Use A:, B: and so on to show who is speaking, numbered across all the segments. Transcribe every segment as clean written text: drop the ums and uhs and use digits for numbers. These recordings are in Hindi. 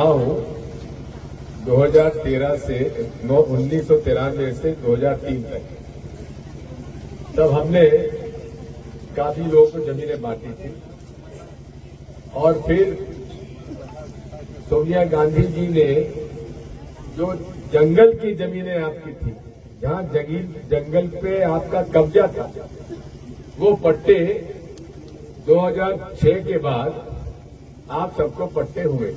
A: हूँ 2013 से 1993 से 2003 तक। तब हमने काफी लोगों को जमीनें बांटी थी और फिर सोनिया गांधी जी ने जो जंगल की जमीनें आपकी थी, जहां जंगल पे आपका कब्जा था, वो पट्टे 2006 के बाद आप सबको पट्टे हुए।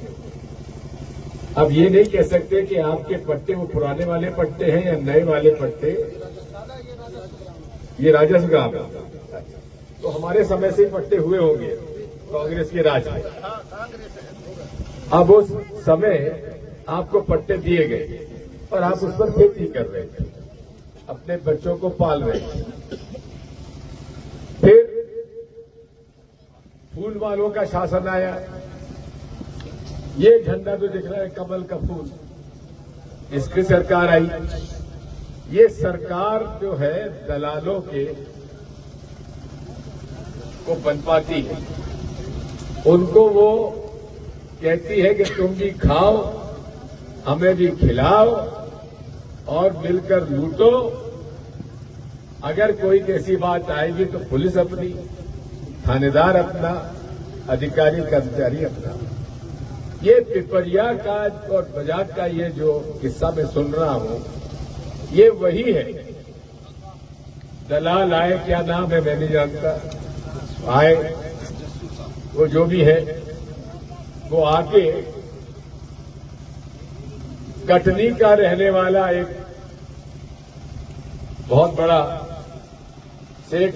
A: अब ये नहीं कह सकते कि आपके पट्टे वो पुराने वाले पट्टे हैं या नए वाले पट्टे। ये राजस्व ग्राम है, तो हमारे समय से पट्टे हुए होंगे कांग्रेस के राज में। अब उस समय आपको पट्टे दिए गए और आप उस पर खेती कर रहे थे, अपने बच्चों को पाल रहे थे। फिर फूल वालों का शासन आया। ये झंडा जो दिख रहा है कमल का फूल, इसकी सरकार आई। ये सरकार जो है दलालों के को बनपाती है, उनको वो कहती है कि तुम भी खाओ, हमें भी खिलाओ और मिलकर लूटो। अगर कोई कैसी बात आएगी तो पुलिस अपनी, थानेदार अपना, अधिकारी कर्मचारी अपना। ये पिपरिया का और बजाज का ये जो किस्सा मैं सुन रहा हूं, ये वही है। दलाल आए, क्या नाम है मैं नहीं जानता, आए वो जो भी है, वो आके कटनी का रहने वाला एक बहुत बड़ा सेठ,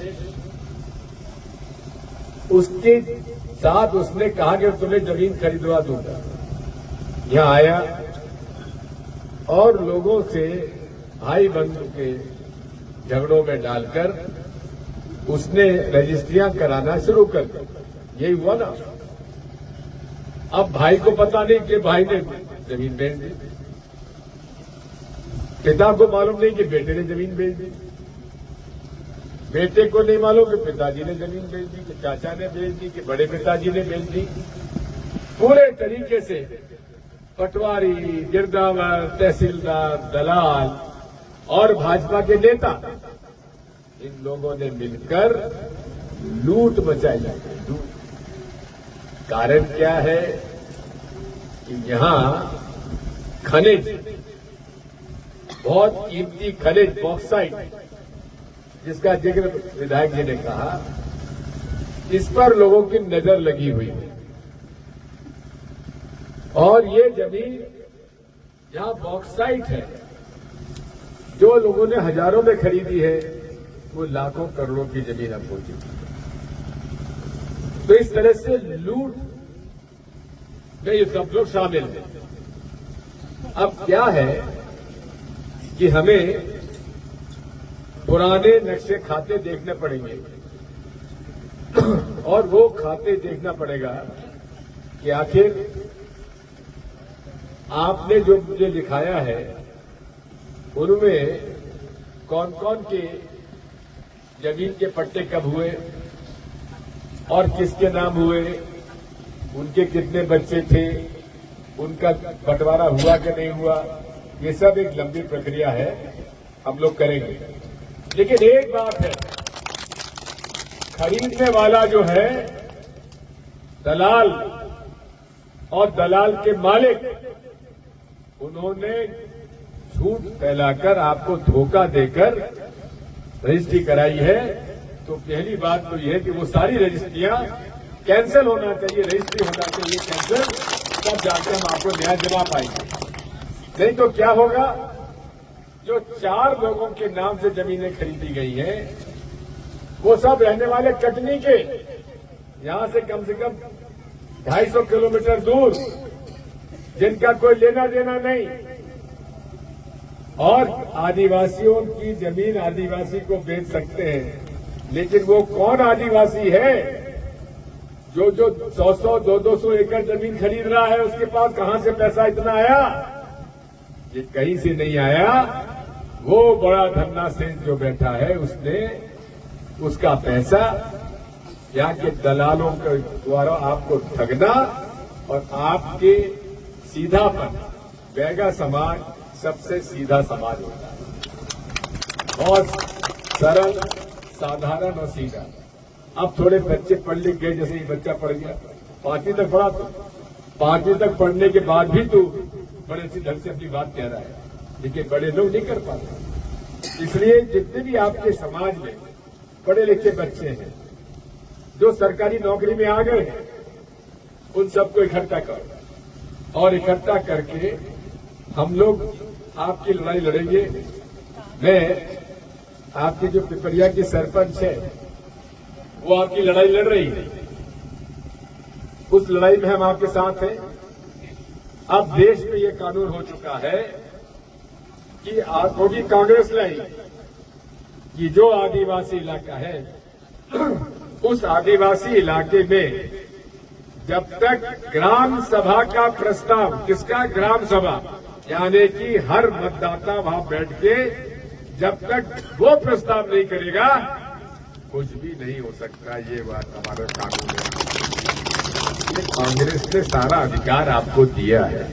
A: उसके साथ उसने कहा कि तुम्हें जमीन खरीदवा दूंगा। यहां आया और लोगों से भाई बंधु के झगड़ों में डालकर उसने रजिस्ट्रियां कराना शुरू कर दी। यही हुआ ना। अब भाई को पता नहीं कि भाई ने जमीन बेच दी, पिता को मालूम नहीं कि बेटे ने जमीन बेच दी, बेटे को नहीं मालूम कि पिताजी ने जमीन बेच दी, कि चाचा ने बेच दी, कि बड़े पिताजी ने बेच दी। पूरे तरीके से पटवारी, गिरदावर, तहसीलदार, दलाल और भाजपा के नेता, इन लोगों ने मिलकर लूट मचाई। कारण क्या है कि यहां खनिज, बहुत कीमती खनिज बॉक्साइट, जिसका जिक्र विधायक जी ने कहा, इस पर लोगों की नजर लगी हुई है। और ये जमीन जहां बॉक्साइट है, जो लोगों ने हजारों में खरीदी है, वो लाखों करोड़ों की जमीन अब हो चुकी है। तो इस तरह से लूट में ये सब लोग शामिल हैं। अब क्या है कि हमें पुराने नक्शे खाते देखने पड़ेंगे और वो खाते देखना पड़ेगा कि आखिर आपने जो मुझे लिखाया है उनमें कौन कौन के जमीन के पट्टे कब हुए और किसके नाम हुए, उनके कितने बच्चे थे, उनका बंटवारा हुआ कि नहीं हुआ। ये सब एक लंबी प्रक्रिया है, हम लोग करेंगे। लेकिन एक बात है, खरीदने वाला जो है दलाल और दलाल के मालिक, उन्होंने झूठ फैलाकर आपको धोखा देकर रजिस्ट्री कराई है। तो पहली बात तो यह है कि वो सारी रजिस्ट्रियां कैंसिल होना चाहिए, रजिस्ट्री होना चाहिए कैंसिल, तब जाकर हम आपको न्याय दिला पाएंगे। नहीं तो क्या होगा, जो 4 लोगों के नाम से जमीनें खरीदी गई हैं, वो सब रहने वाले कटनी के, यहां से कम 250 किलोमीटर दूर, जिनका कोई लेना देना नहीं। और आदिवासियों की जमीन आदिवासी को बेच सकते हैं, लेकिन वो कौन आदिवासी है जो 100-100, 200 एकड़ जमीन खरीद रहा है? उसके पास कहां से पैसा इतना आया? ये कहीं से नहीं आया। वो बड़ा धन्ना सेठ जो बैठा है, उसने उसका पैसा यहाँ के दलालों के द्वारा आपको ठगना और आपके सीधापन, बैगा समाज सबसे सीधा समाज होता है, बहुत सरल, साधारण और सीधा। अब थोड़े बच्चे पढ़ लिख गए, जैसे ये बच्चा पढ़ गया, 5वीं तक पढ़ा, तो 5वीं तक पढ़ने के बाद भी तू बड़े अच्छी ढंग से अपनी बात कह रहा है, लेकिन बड़े लोग नहीं कर पाते। इसलिए जितने भी आपके समाज में पढ़े लिखे बच्चे हैं जो सरकारी नौकरी में आ गए हैं, उन सबको इकट्ठा करो और इकट्ठा करके हम लोग आपकी लड़ाई लड़ेंगे। मैं आपकी जो पिपरिया की सरपंच है वो आपकी लड़ाई लड़ रही है, उस लड़ाई में हम आपके साथ हैं। अब देश में ये कानून हो चुका है कि होगी कांग्रेस लाई कि जो आदिवासी इलाका है उस आदिवासी इलाके में जब तक ग्राम सभा का प्रस्ताव, किसका ग्राम सभा, यानी कि हर मतदाता वहां बैठ के जब तक वो प्रस्ताव नहीं करेगा कुछ भी नहीं हो सकता। ये बात हमारा कानून है। कांग्रेस ने सारा अधिकार आपको दिया है।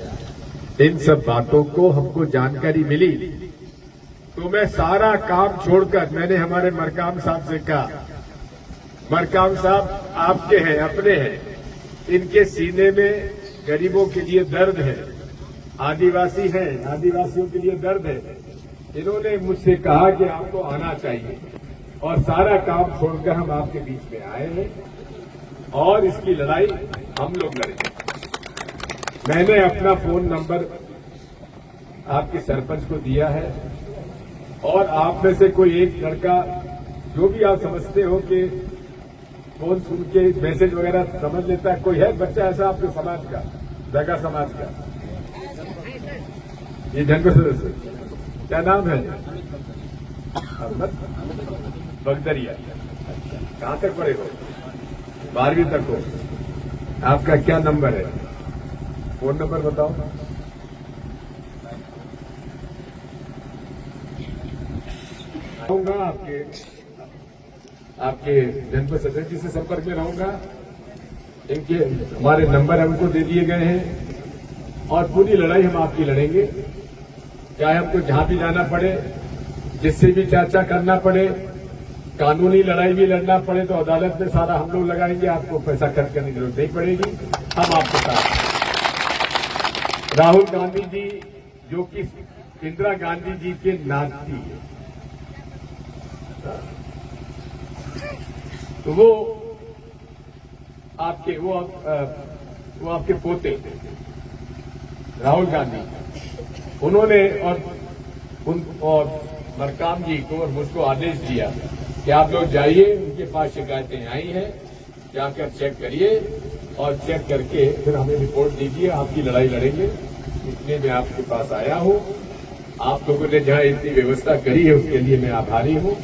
A: इन सब बातों को हमको जानकारी मिली तो मैं सारा काम छोड़कर, मैंने हमारे मरकाम साहब से कहा, मरकाम साहब आपके हैं, अपने हैं, इनके सीने में गरीबों के लिए दर्द है, आदिवासी हैं, आदिवासियों के लिए दर्द है। इन्होंने मुझसे कहा कि आपको आना चाहिए और सारा काम छोड़कर हम आपके बीच में आए हैं और इसकी लड़ाई हम लोग लड़ेंगे। मैंने अपना फोन नंबर आपके सरपंच को दिया है और आप में से कोई एक लड़का जो भी आप समझते हो कि फोन सुन के मैसेज वगैरह समझ लेता है, कोई है बच्चा ऐसा आपके समाज का, बैगा समाज का, ये जन सदस्य, क्या नाम है? अहमद बगदरिया। कहाँ तक पढ़े हो? 12वीं तक हो। आपका क्या नंबर है? फोन नंबर बताओ। रहूंगा आपके जनपद सेक्रेटरी से संपर्क में रहूंगा। इनके हमारे नंबर हमको दे दिए गए हैं और पूरी लड़ाई हम आपकी लड़ेंगे, चाहे हमको जहां भी जाना पड़े, जिससे भी चर्चा करना पड़े, कानूनी लड़ाई भी लड़ना पड़े तो अदालत में सारा हम लोग लगाएंगे। आपको पैसा खर्च करने की जरूरत नहीं पड़ेगी, हम आपके साथ। राहुल गांधी जी जो कि इंदिरा गांधी जी के नाती है, तो वो आपके पोते राहुल गांधी, उन्होंने और मरकाम जी को और मुझको आदेश दिया कि आप लोग जाइए, उनके पास शिकायतें आई हैं, जाकर चेक करिए और चेक करके फिर हमें रिपोर्ट दीजिए। आपकी लड़ाई लड़ेंगे, इसलिए मैं आपके पास आया हूं। आप लोगों ने जहां इतनी व्यवस्था करी है उसके लिए मैं आभारी हूं,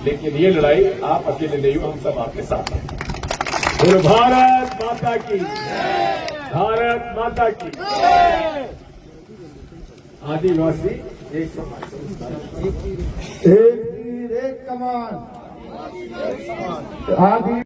A: लेकिन ये लड़ाई आप अकेले नहीं हो, हम सब आपके साथ हैं। बोलो भारत माता की, भारत माता की। आदिवासी एक समाज,
B: एक तीर एक कमान।